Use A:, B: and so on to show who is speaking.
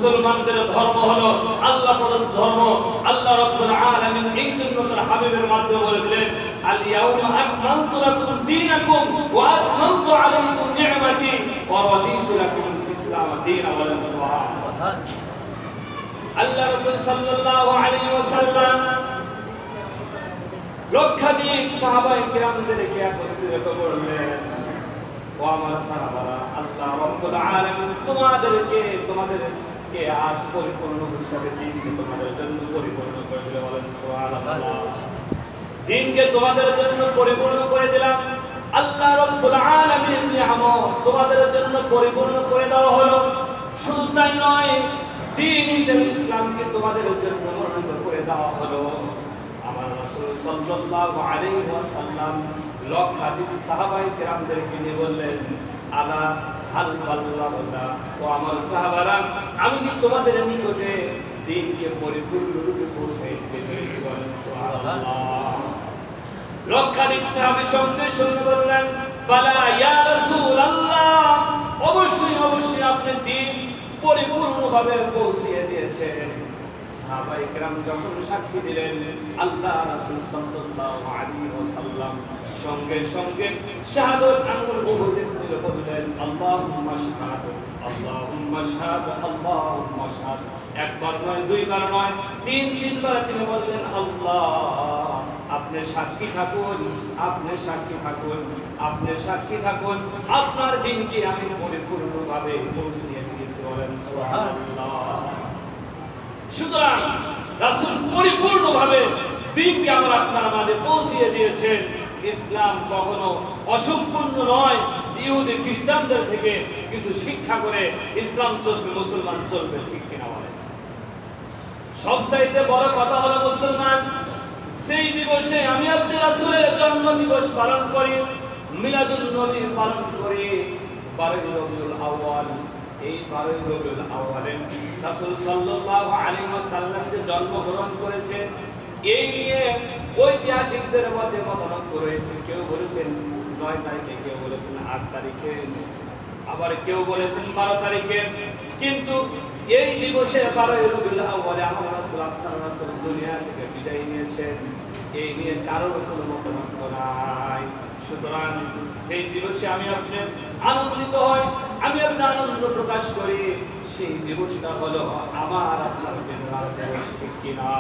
A: মুসলমানদের ধর্ম হলো আল্লাহ প্রদত্ত ধর্ম। আল্লাহ রাব্বুল আলামিন এই জন্য তার হাবিবের মাধ্যমে বলে দিলেন, আল ইয়াউমা আকমালতু লাকুম দীনাকুম ওয়া আতমামতু আলাইকুম নি'মাতি ওয়া রাদিতু লাকুম ইসলাম দীনা ওয়া সুবহান। আল্লাহ রাসূল সাল্লাল্লাহু আলাইহি ওয়াসাল্লাম লক্ষাধিক সাহাবায়ে কিরামদেরকে একত্রিত করলেন, ও আমার সাহাবারা, আল্লাহ রাব্বুল আলামিন তোমাদেরকে আজ পরিপূর্ণ হিসাবে দিনকে তোমাদের জন্য পরিপূর্ণ করে দিলে, বলেন সুবহানাল্লাহ। দিনকে তোমাদের জন্য পরিপূর্ণ করে দিলাম। আল্লাহ রাব্বুল আলামিনের নিয়ামত তোমাদের জন্য পরিপূর্ণ করে দেওয়া হলো। শুধু তাই নয়, দিন হিসেবে ইসলামকে তোমাদের জন্য মনোনীত করে দেওয়া হলো। আমার রাসূল সাল্লাল্লাহু আলাইহি ওয়াসাল্লাম লক্ষাধিক সাহাবায়ে কেরামদেরকে নিয়ে বললেন, আলা হাল বাল্লাগতা, ও আমার সাহাবারা, আমি কি তোমাদের নিকটে দ্বীনকে পরিপূর্ণ রূপে পৌঁছে দিতে পেরেছি? বলেন সুবহানাল্লাহ। লক্ষাধিক সাহাবী সঙ্গে সঙ্গে বললেন, বালা ইয়া রাসূলুল্লাহ, অবশ্যই অবশ্যই আপনি দ্বীন পরিপূর্ণভাবে পৌঁছিয়ে দিয়েছেন। সাহাবায়ে কেরাম যখন সাক্ষী দিলেন, আল্লাহ রাসূল সাল্লাল্লাহু আলাইহি ওয়াসাল্লাম সঙ্গে সঙ্গে শাহাদাত আঙ্গুল উহুদের দিলে বললেন, আল্লাহুম্মা শাহাদ, আল্লাহুম্মা শাহাদ, আল্লাহুম্মা শাহাদ। একবার নয়, দুইবার নয়, তিনবার তিনি বললেন, আল্লাহ আপনি সাক্ষী থাকুন, আপনি সাক্ষী থাকুন, আপনি সাক্ষী থাকুন, আপনার দিনকে আমি পরিপূর্ণভাবে পৌঁছিয়ে দিয়েছি। বলেন সুবহানাল্লাহ। সুতরাং রাসূল পরিপূর্ণভাবে দ্বীনকে আমরা আপনার মাঝে পৌঁছিয়ে দিয়েছেন। ইসলাম কখনো অসম্পূর্ণ নয়। ইহুদি খ্রিস্টানদের থেকে কিছু শিক্ষা করে ইসলাম চলবে, মুসলমান চলবে, ঠিক কিনা বলেন? সবচাইতে বড় কথা হলো মুসলমান সেই দিবসে আমি আপনি রাসূলের জন্ম দিবস পালন করি, মিলাদুন নবী পালন করি, 12 রবিউল আউয়াল। এই 12 রবিউল আউয়ালে রাসূল সাল্লাল্লাহু আলাইহি ওয়াসাল্লাম যে জন্মগ্রহণ করেছেন, এই নিয়ে ঐতিহাসিকদের মধ্যে মতামত রয়েছে। কেউ বলেছেন 9 তারিখে, কেউ বলেছেন 8 তারিখে, আবার কেউ বলেছেন 12 তারিখে। কিন্তু এই দিবসে 12 রবিউল আউয়ালে আমার রাসূল, আপনার রাসূল দুনিয়া থেকে বিদায় নিয়েছেন, এই নিয়ে কারোর কোনো মতামত নাই। সুতরাং সেই দিবসে আমি আপনি আনন্দিত হই, আমি আপনি আনন্দ প্রকাশ করি। সেই দিবসটা হলো আমার আপনার দিবস, ঠিক কিনা?